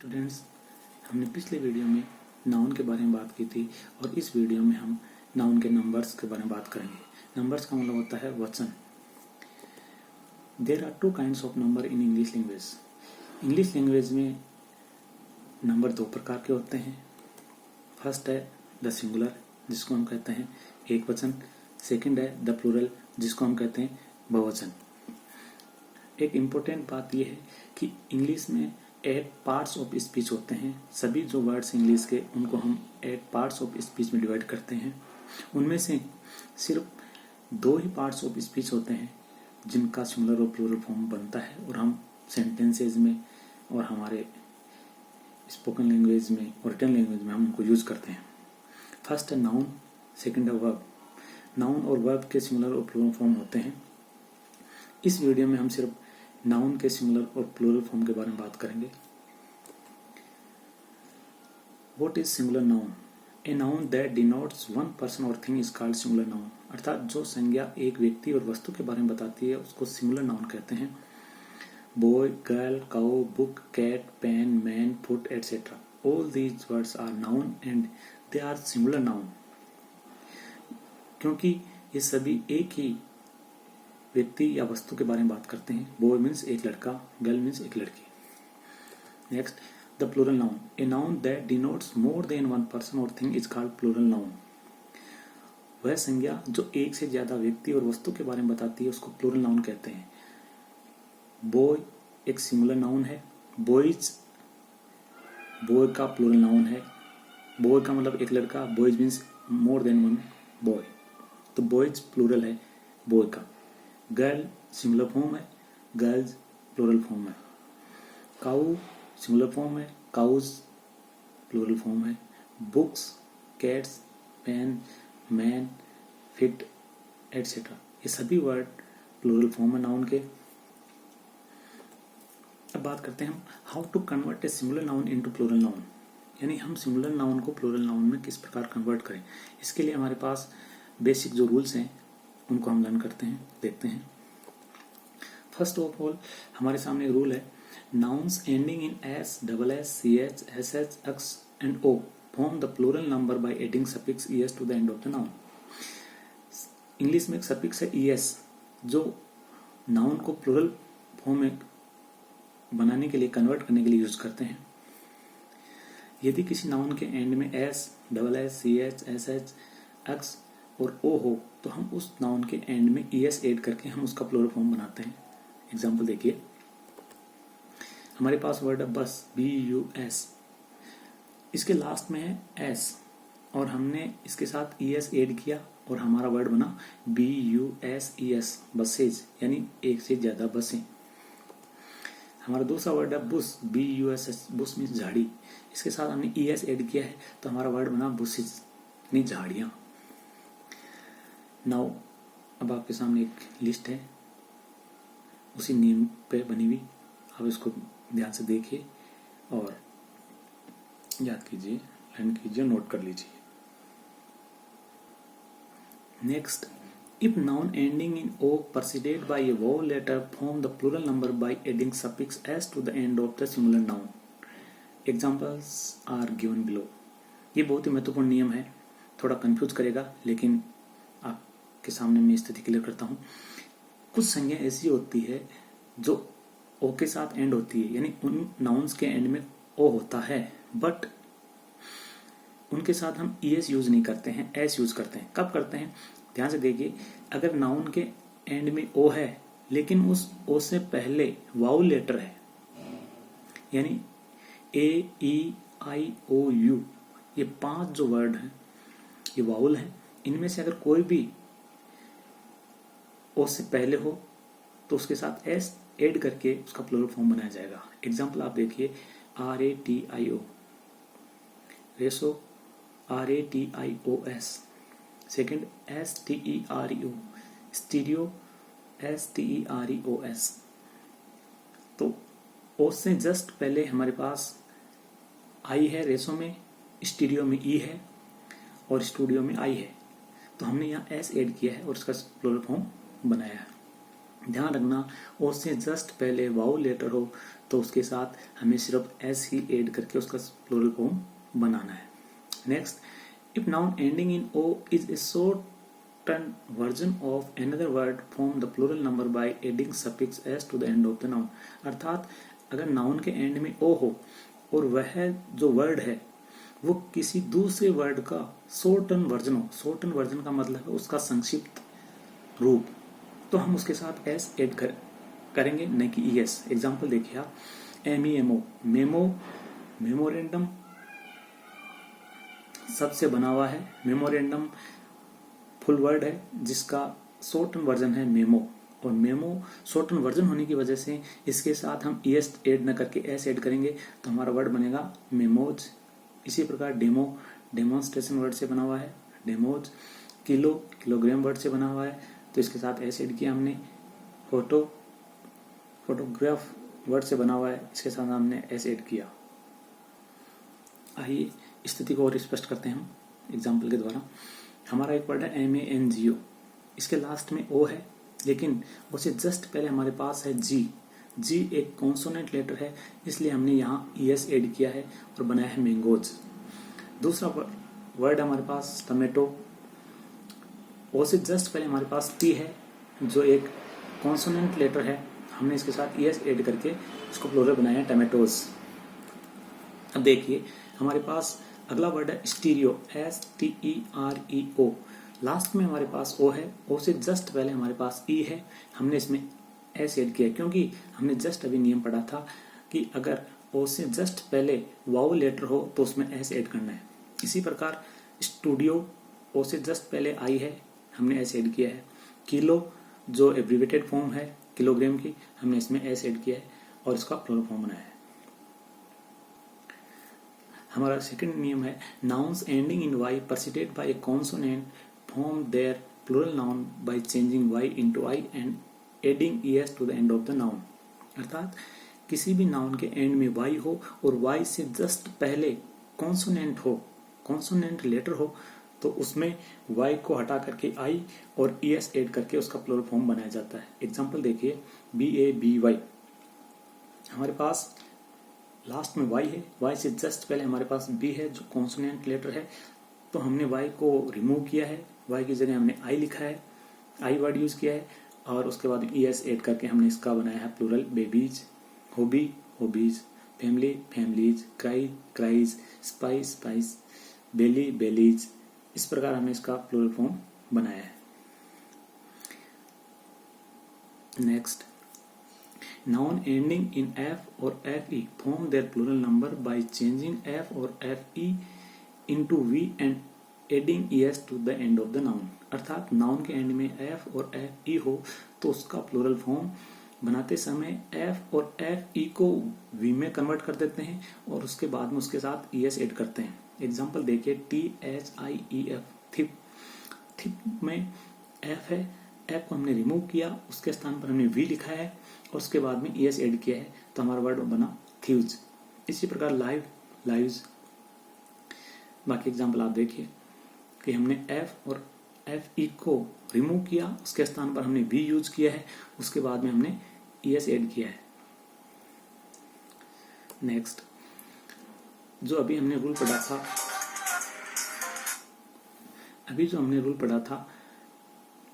Students, हमने पिछले video में नाउन के बारे में बात की थी और इस वीडियो में हम नाउन के नंबर्स के बारे में बात करेंगे। नंबर्स का मतलब होता है वचन। There are two kinds of number in English language. English language में नंबर दो प्रकार के होते हैं। फर्स्ट है द सिंगुलर, जिसको हम कहते हैं एक वचन। सेकंड है द प्लूरल, जिसको हम कहते हैं बहुवचन। एक इम्पोर्टेंट बात यह है कि इंग्लिश में 8 पार्ट्स ऑफ स्पीच होते हैं। सभी जो वर्ड्स इंग्लिश के उनको हम 8 पार्ट्स ऑफ स्पीच में डिवाइड करते हैं। उनमें से सिर्फ 2 ही पार्ट्स ऑफ स्पीच होते हैं जिनका सिंगुलर और प्लूरल फॉर्म बनता है और हम सेंटेंसेज में और हमारे स्पोकन लैंग्वेज में और रिटन लैंग्वेज में हम उनको यूज करते हैं। फर्स्ट है नाउन, सेकंड है वर्ब। नाउन और वर्ब के सिंगुलर और प्लूरल फॉर्म होते हैं। इस वीडियो में हम सिर्फ नाउन के सिंगुलर और प्लूरल फॉर्म के बारे में बात करेंगे। What is singular noun? A noun that denotes one person और thing is called singular noun. अर्थात जो संज्ञा एक व्यक्ति और वस्तु के बारे में बताती है उसको सिंगुलर नाउन कहते हैं। Boy, girl, cow, book, cat, pen, man, foot etcetera, all these words are noun and they are singular noun. क्योंकि ये सभी एक ही व्यक्ति या वस्तु के बारे में बात करते हैं। बॉय मीन्स एक लड़का, गर्ल मीन्स एक लड़की। Next, the plural noun. A noun that denotes more than one person और thing is called plural noun. वह संज्ञा जो एक से ज्यादा व्यक्ति और वस्तु के बारे में बताती है उसको प्लूरल नाउन कहते हैं। बॉय एक सिंगुलर नाउन है। बॉयज, बॉय का प्लूरल नाउन है। बॉय का मतलब एक लड़का, boys means more than one boy, तो बॉयज प्लूरल है बॉय का। गर्ल सिंगुलर फॉर्म है, गर्ल्स प्लूरल फॉर्म है। काऊ सिंगुलर फॉर्म है, काउज प्लूरल फॉर्म है। Books, cats, pen, man, feet etcetera, ये सभी वर्ड प्लूरल फॉर्म है नाउन के। अब बात करते हैं हम how to convert a singular noun into plural noun, यानी हम सिंगुलर नाउन को प्लूरल नाउन में किस प्रकार कन्वर्ट करें। इसके लिए हमारे पास बेसिक जो रूल्स हैं उनको हम लर्न करते हैं, देखते हैं। फर्स्ट ऑफ ऑल हमारे सामने एक रूल है, nouns ending in S, double S, C H, S H, X and O form the plural number by adding suffix ES to the end of the noun. English में एक suffix है ES जो noun को plural form में बनाने के लिए, convert करने के लिए यूज करते हैं। यदि किसी नाउन के एंड में S, double S, C H, S H, X और ओ हो तो हम उस नाउन के एंड में ईएस ऐड करके हम उसका प्लूरल फॉर्म बनाते हैं। एग्जांपल देखिए, हमारे पास वर्ड है बस, BUS, इसके लास्ट में है एस और हमने इसके साथ ईएस ऐड किया और हमारा वर्ड बना BUSES, बसेज, यानी एक से ज्यादा बसें। हमारा दूसरा वर्ड है बुस, BUSS, बुस मीन्स झाड़ी, इसके साथ हमने ईएस ऐड किया है तो हमारा वर्ड बना बुसेज, यानी झाड़ियां। नाउ अब आपके सामने एक लिस्ट है उसी नेम पे बनी हुई, आप इसको ध्यान से देखिए और याद कीजिए, लर्न कीजिए, नोट कर लीजिए। Next, if noun ending in O preceded by a vowel letter form the plural number by adding suffix S to the end of the singular noun. Examples are given below. ये बहुत ही महत्वपूर्ण नियम है, थोड़ा confuse करेगा लेकिन आपके सामने मैं स्थिति क्लियर करता हूँ। कुछ संज्ञा ऐसी होती है जो ओ के साथ एंड होती है, यानी उन नाउन्स के एंड में ओ होता है बट उनके साथ हम ईएस यूज नहीं करते हैं, एस यूज करते हैं। कब करते हैं? ध्यान से देखिए, अगर नाउन के एंड में ओ है लेकिन उस ओ से पहले वाउल लेटर है, यानी AEIOU, ये 5 जो वर्ड हैं ये वाउल है, इनमें से अगर कोई भी ओ से पहले हो तो उसके साथ एस ऐड करके उसका प्लूरल फॉर्म बनाया जाएगा। एग्जांपल आप देखिए, RATIO, Resso, RATIOS, second STEREO, stereo, STEREOS। तो ओ से जस्ट पहले हमारे पास आई है रेसो में, स्टीरियो में ई है और स्टूडियो में आई है, तो हमने यहाँ एस ऐड किया है और उसका प्लूरल फॉर्म बनाया है। ध्यान रखना, ओ से जस्ट पहले वाउल लेटर हो तो उसके साथ हमें सिर्फ एस ही ऐड करके उसका प्लूरल फॉर्म बनाना है। Next, if noun ending in O is a shortened version of another word form the plural number by adding suffix s to the end of the noun। अर्थात अगर noun के end में ओ हो और वह जो वर्ड है वो किसी दूसरे वर्ड का शॉर्टन वर्जन हो, शॉर्टन वर्जन का मतलब है उसका संक्षिप्त रूप, तो हम उसके साथ एस ऐड करेंगे, नहीं कि ई एस। एग्जाम्पल देखिए आप, MEMO, मेमो, मेमोरेंडम शब्द से बना हुआ है। मेमोरेंडम फुल वर्ड है जिसका शॉर्टन वर्जन है मेमो, और मेमो शॉर्टन वर्जन होने की वजह से इसके साथ हम ईएस ऐड न करके एस ऐड करेंगे तो हमारा वर्ड बनेगा मेमोज। इसी प्रकार डेमो, डेमोन्स्ट्रेशन वर्ड से बना हुआ है डेमोज। किलो, किलोग्राम वर्ड से बना हुआ है तो इसके साथ एस ऐड किया हमने। फोटो, फोटोग्राफ वर्ड से बना हुआ है, इसके साथ हमने एस ऐड किया। आइए स्थिति को और स्पष्ट करते हैं हम एग्जाम्पल के द्वारा। हमारा एक वर्ड है MANGO, इसके लास्ट में ओ है लेकिन उससे जस्ट पहले हमारे पास है जी। जी एक कॉन्सोनेंट लेटर है इसलिए हमने यहाँ ES ऐड किया है और बनाया है मैंगोज। दूसरा वर्ड हमारे पास टमेटो, ओ से जस्ट पहले हमारे पास टी है जो एक कॉन्सोनेंट लेटर है, हमने इसके साथ ES ऐड करके इसको प्लूरल बनाया है टमेटोज। अब देखिए हमारे पास अगला वर्ड है स्टीरियो, STEREO, लास्ट में हमारे पास ओ है, ओ से जस्ट पहले हमारे पास ई है, हमने इसमें एस ऐड किया क्योंकि हमने जस्ट अभी नियम पढ़ा था कि अगर ओ से जस्ट पहले वावल लेटर हो तो उसमें एस ऐड करना है। इसी प्रकार स्टूडियो, ओ से जस्ट पहले आई है, हमने एस ऐड किया है। किलो जो एब्रीवेटेड फॉर्म है किलोग्राम की, हमने इसमें एस ऐड किया है और इसका प्लूरल फॉर्म बनाया है। हमारा सेकंड नियम है nouns ending in Y preceded by a consonant form their plural noun by changing y into I and adding es to the end of the noun। अर्थात किसी भी नाउन के एंड में y हो और y से जस्ट पहले consonant हो, कॉन्सोनेंट लेटर हो, तो उसमें y को हटा करके I और es ऐड करके उसका प्लूरल फॉर्म बनाया जाता है। एग्जांपल देखिए BABY, हमारे पास लास्ट में y है, y से जस्ट पहले हमारे पास b है जो कॉन्सोनेंट लेटर है, तो हमने y को रिमूव किया है, y की जगह हमने I लिखा है, I वर्ड यूज किया है और उसके बाद ES ऐड करके हमने इसका बनाया है plural babies, hobby hobbies, family families, cry cries, spice spice, belly bellies. इस प्रकार हमने इसका प्लूरल फॉर्म बनाया है। Next, noun ending in F और FE form their plural number by changing F और FE into V and adding ES to the end of the noun। अर्थात noun के एंड में F और FE हो तो उसका प्लूरल फॉर्म बनाते समय F और FE को V में कन्वर्ट कर देते हैं और उसके बाद में उसके साथ ES ऐड करते हैं। एग्जांपल देखिए THIEF, थिप, थिप में F है, F को हमने रिमूव किया, उसके स्थान पर हमने V लिखा है और उसके बाद में ES ऐड किया है तो हमारा वर्ड बना थीव्स। इसी प्रकार लाइव लाइव्स। बाकी एग्जाम्पल आप देखिए कि हमने F और FE को रिमूव किया, उसके स्थान पर हमने V यूज किया है, उसके बाद में हमने ES ऐड किया है। नेक्स्ट, जो अभी हमने रूल पढ़ा था,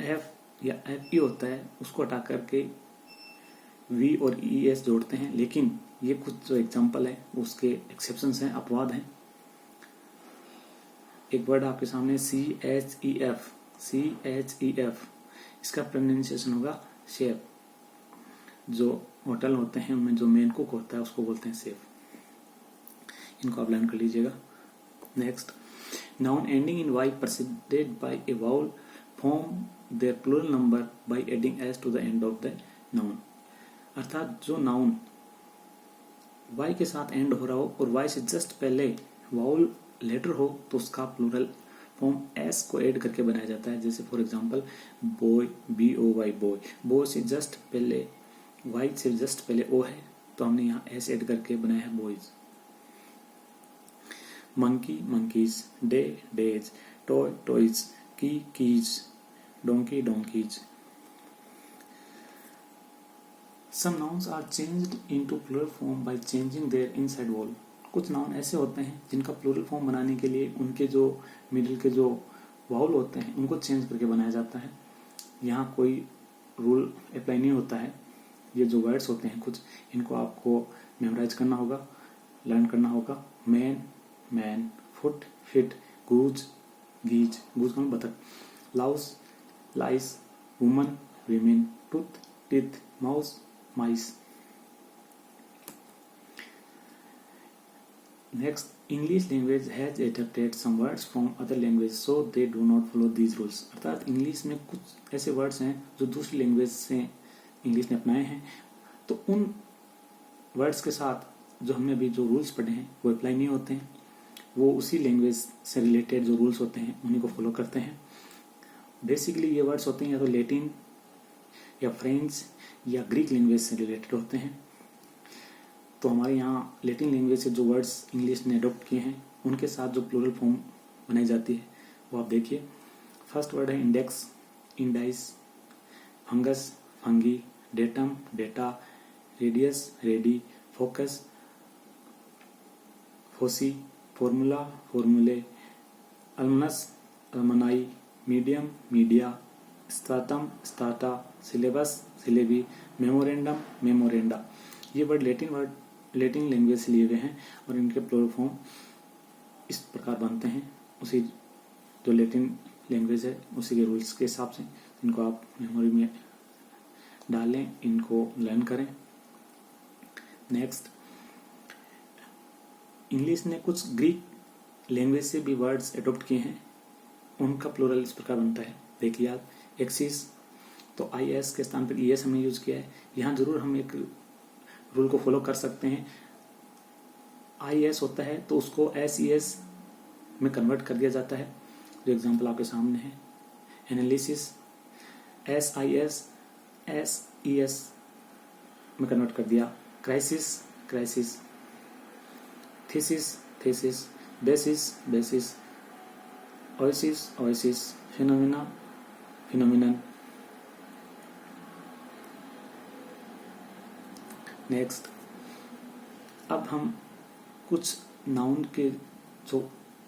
F या FE होता है उसको हटा करके V और ES जोड़ते हैं, लेकिन ये कुछ जो एग्जाम्पल है उसके एक्सेप्शंस हैं, अपवाद हैं। एक वर्ड आपके सामने CHEF, इसका प्रोनाउंसिएशन होगा शेफ। जो होटल होते हैं उनमें जो मेन कुक होता है उसको बोलते हैं शेफ। इनको आप लर्न कर लीजिएगा। Next, noun ending in Y preceded by a vowel form their plural number by adding S to the end of the noun. अर्थात जो नाउन Y के साथ एंड हो रहा हो और Y से जस्ट पहले वाउल लेटर हो तो उसका प्लूरल फॉर्म S को ऐड करके बनाया जाता है। जैसे for example boy, BOY boy, boy से जस्ट पहले Y से जस्ट पहले O है तो हमने यहाँ S ऐड करके बनाया है boys. Monkey monkeys, day days, toy toys, key keys, donkey donkeys. Some nouns are changed into plural form by changing their inside vowel. कुछ नाउन ऐसे होते हैं जिनका प्लूरल फॉर्म बनाने के लिए उनके जो मिडिल के जो वाउल होते हैं उनको चेंज करके बनाया जाता है। यहाँ कोई रूल अप्लाई नहीं होता है। ये जो वर्ड्स होते हैं कुछ, इनको आपको मेमोराइज करना होगा, लर्न करना होगा। Man, man, foot, feet, goose, geese, goose का बतख, louse, lice, woman, women, tooth, teeth, mouse, mice. Next, English language has adapted some words from other languages so they do not follow these rules। अर्थात English में कुछ ऐसे words हैं जो दूसरी language से इंग्लिश ने अपनाए हैं, तो उन वर्ड्स के साथ जो हमने अभी जो रूल्स पढ़े हैं वो अप्लाई नहीं होते हैं। वो उसी लैंग्वेज से रिलेटेड जो रूल्स होते हैं उन्हीं को फॉलो करते हैं। बेसिकली ये वर्ड्स होते हैं या तो लैटिन या फ्रेंच या ग्रीक लैंग्वेज से रिलेटेड होते हैं। तो हमारे यहाँ लैटिन लैंग्वेज से जो वर्ड्स इंग्लिश ने अडॉप्ट किए हैं उनके साथ जो प्लूरल फॉर्म बनाई जाती है वो आप देखिए। फर्स्ट वर्ड है index, indices, fungus, fungi, datum, data, radius, radii, focus, foci, formula, formulae, alumnus, alumni, medium, media, stratum, strata, syllabus, syllabi, memorandum, memoranda. ये वर्ड लैटिन लैंग्वेज से लिए गए हैं और इनके प्लूरल फॉर्म इस प्रकार बनते हैं। उसी जो लैटिन लैंग्वेज है उसी के रूल्स के हिसाब से इनको आप मेमोरी में डालें, इनको लर्न करें। नेक्स्ट, इंग्लिश ने कुछ ग्रीक लैंग्वेज से भी वर्ड्स एडॉप्ट किए हैं। उनका प्लूरल इस प्रकार बनता है, देखिए आप, एक्सिस, तो IS के स्थान पर ES हमने यूज किया है। यहाँ जरूर हम एक रूल को फॉलो कर सकते हैं। IS होता है तो उसको SES में कन्वर्ट कर दिया जाता है, जो एग्जांपल आपके सामने है। एनालिसिस, SIS SES में कन्वर्ट कर दिया। Crisis, crisis, thesis, thesis, basis, basis, oasis, oasis, phenomena, phenomenon. Next, अब हम कुछ नाउन के जो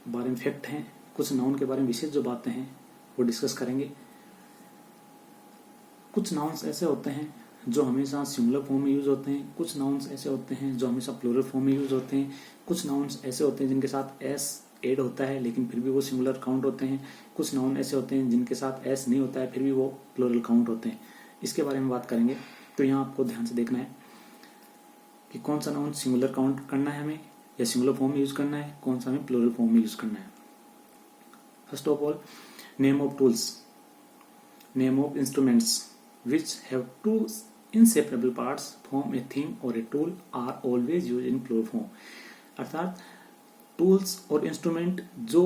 बारे में फैक्ट हैं, कुछ नाउन के बारे में विशेष जो बातें हैं वो डिस्कस करेंगे। कुछ नाउन्स ऐसे होते हैं जो हमेशा सिंगुलर फॉर्म में यूज होते हैं, कुछ नाउन्स ऐसे होते हैं जो हमेशा प्लूरल फॉर्म में यूज होते हैं, कुछ नाउन्स ऐसे होते हैं जिनके साथ S ऐड होता है लेकिन फिर भी वो सिंगुलर काउंट होते हैं, कुछ नाउन ऐसे होते हैं जिनके साथ S नहीं होता है फिर भी वो प्लूरल काउंट होते हैं। इसके बारे में बात करेंगे। तो यहाँ आपको ध्यान से देखना है कि कौन सा नाउन सिंगुलर काउंट करना है हमें या सिंगुलर फॉर्म में यूज करना है, कौन सा हमें प्लूरल फॉर्म में यूज करना है। First of all, name of tools, name of instruments which have two inseparable parts form a thing or a tool are always used in plural form। अर्थात टूल्स और इंस्ट्रूमेंट जो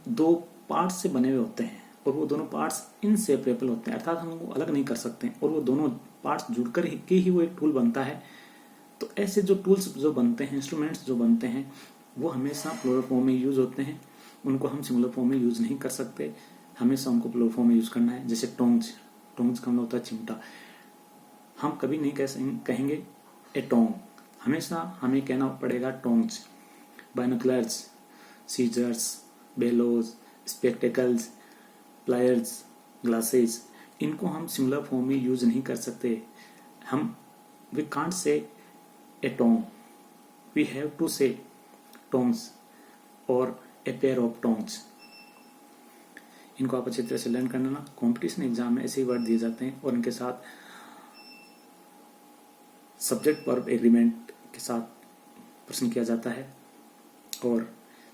दो parts से बने हुए होते हैं और वो दोनों पार्ट्स इनसेपरेबल होते हैं, अर्थात हम वो अलग नहीं कर सकते और वो दोनों पार्ट्स जुड़कर ही वो एक टूल बनता है। तो ऐसे जो टूल्स जो बनते हैं, इंस्ट्रूमेंट्स जो बनते हैं, वो हमेशा प्लूरल फॉर्म में यूज होते हैं। उनको हम सिंगुलर फॉर्म में यूज नहीं कर सकते, हमेशा उनको प्लूरल फॉर्म में यूज करना है। जैसे टोंग्स, टोंग्स का मतलब होता है चिमटा। हम कभी नहीं कहेंगे ए टोंग, हमेशा हमें कहना पड़ेगा tongs. Binoculars, scissors, bellows, spectacles, pliers, glasses, इनको हम सिंगुलर फॉर्म में यूज नहीं कर सकते। हम we can't say a tong, we have to say tongs और ए पेयर ऑफ टोंग्स। इनको आप अच्छी तरह से लर्न करना ना। कंपटीशन एग्जाम में ऐसे ही वर्ड दिए जाते हैं और इनके साथ सब्जेक्ट वर्ब एग्रीमेंट के साथ प्रश्न किया जाता है और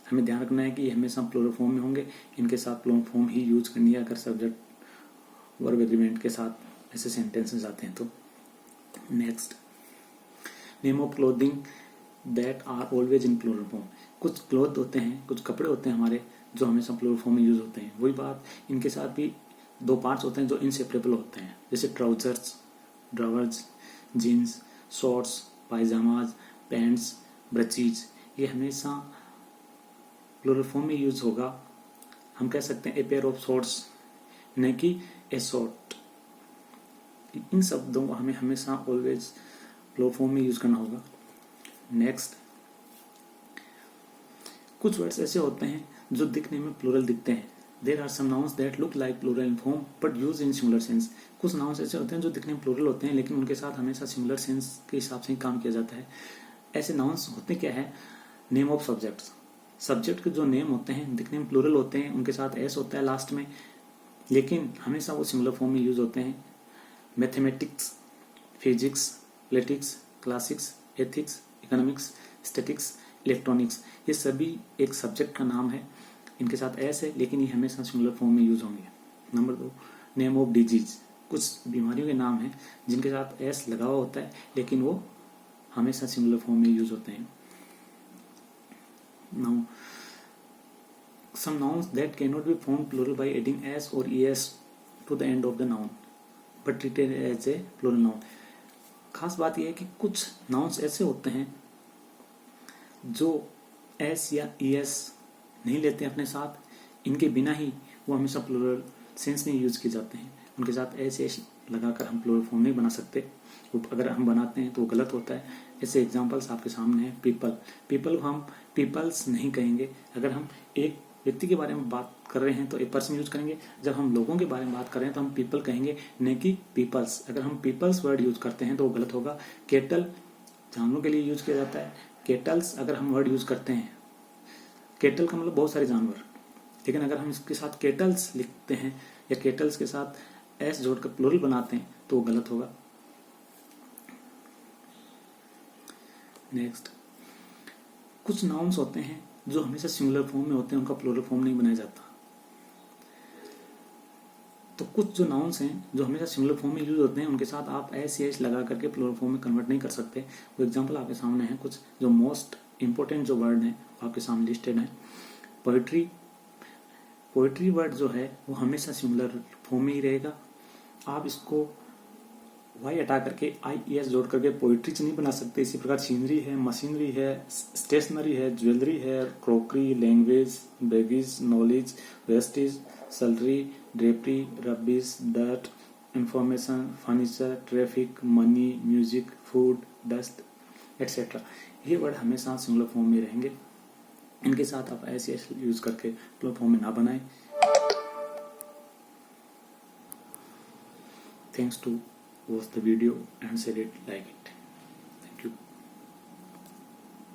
हमें ध्यान रखना है कि ये हमेशा प्लूरल फॉर्म में होंगे। इनके साथ प्लूरल फॉर्म ही यूज करनी है अगर सब्जेक्ट वर्ब एग्रीमेंट के साथ ऐसे सेंटेंसेस आते हैं तो। Next, name of clothing that are always in plural form. कुछ क्लोथ होते हैं, कुछ कपड़े होते हैं हमारे जो हमेशा प्लूरल फॉर्म में यूज होते हैं। वही बात, इनके साथ भी दो पार्ट्स होते हैं जो इनसेपरेबल होते हैं, जैसे trousers, drawers, jeans, shorts, pyjamas, pants, breeches, ये हमेशा प्लूरल फॉर्म में यूज होगा। हम कह सकते हैं ए पेयर ऑफ शॉर्ट्स, नहीं कि ए शॉर्ट। इन शब्दों को हमें हमेशा ऑलवेज प्लूरल फॉर्म में यूज करना होगा। नेक्स्ट, कुछ वर्ड्स ऐसे होते हैं जो दिखने में प्लूरल दिखते हैं। There are some nouns that look like plural in form but use in singular sense. कुछ नाउन्स ऐसे होते हैं जो दिखने में प्लूरल होते हैं लेकिन उनके साथ हमेशा सिंगुलर सेंस के हिसाब से ही काम किया जाता है। ऐसे नाउन्स होते क्या है? Name of subjects. सब्जेक्ट के जो नेम होते हैं दिखने में प्लूरल होते हैं, उनके साथ एस होता है लास्ट में, लेकिन हमेशा वो सिंगुलर फॉर्म में यूज होते हैं। Mathematics, physics, politics, classics, ethics, economics, statics, electronics, ये सभी एक सब्जेक्ट का नाम है। इनके साथ एस है लेकिन ये हमेशा सिंगुलर फॉर्म में यूज होंगे। Number 2, name of disease. कुछ बीमारियों के नाम हैं जिनके साथ एस लगा हुआ होता है लेकिन वो हमेशा सिंगुलर फॉर्म में यूज होते हैं। Now some nouns that cannot be formed plural by adding s or es to the end of the noun but treated as a plural noun। खास बात यह है कि कुछ nouns ऐसे होते हैं जो s या es नहीं लेते अपने साथ, इनके बिना ही वो हमेशा प्लूरल सेंस में यूज किए जाते हैं। उनके साथ एस लगाकर हम प्लूरल फॉर्म नहीं बना सकते, अगर हम बनाते हैं तो वो गलत होता है। ऐसे एग्जांपल्स आपके सामने हैं। पीपल को हम पीपल्स नहीं कहेंगे। अगर हम एक व्यक्ति के बारे में बात कर रहे हैं तो ए पर्सन यूज करेंगे, जब हम लोगों के बारे में बात कर रहे हैं तो हम पीपल कहेंगे, न कि पीपल्स। अगर हम पीपल्स वर्ड यूज करते हैं तो वो गलत होगा। केटल जानवरों के लिए यूज किया जाता है, केटल्स अगर हम वर्ड यूज करते हैं, केटल का मतलब बहुत सारे जानवर, लेकिन अगर हम इसके साथ केटल्स लिखते हैं या केटल्स के साथ एस जोड़कर प्लूरल बनाते हैं तो वो गलत होगा। नेक्स्ट, कुछ नाउन्स होते हैं जो हमेशा सिंगुलर फॉर्म में होते हैं, उनका प्लूरल फॉर्म नहीं बनाया जाता। तो कुछ जो नाउन्स हैं जो हमेशा सिंगुलर फॉर्म में यूज होते हैं, उनके साथ आप एस या एस लगा करके प्लूरल फॉर्म में कन्वर्ट नहीं कर सकते। वो एग्जांपल आपके सामने है। कुछ जो मोस्ट इंपॉर्टेंट जो वर्ड हैं आपके सामने लिस्टेड हैं। पोएट्री वर्ड जो है वो हमेशा सिंगुलर फॉर्म में ही रहेगा। आप इसको वाई हटा करके आई एस जोड़ करके पोइट्री नहीं बना सकते। इसी प्रकार सीनरी है, मशीनरी है, स्टेशनरी है, ज्वेलरी है, crockery, language, baggage, knowledge, wastage, salary, drapery, rubbish, dirt, information, furniture, traffic, money, music, food, dust etcetera. ये वर्ड हमेशा सिंगुलर फॉर्म में रहेंगे। इनके साथ आप ऐसे यूज करके प्लूरल फॉर्म में ना बनाएं। Thanks to watch the video and share it, like it.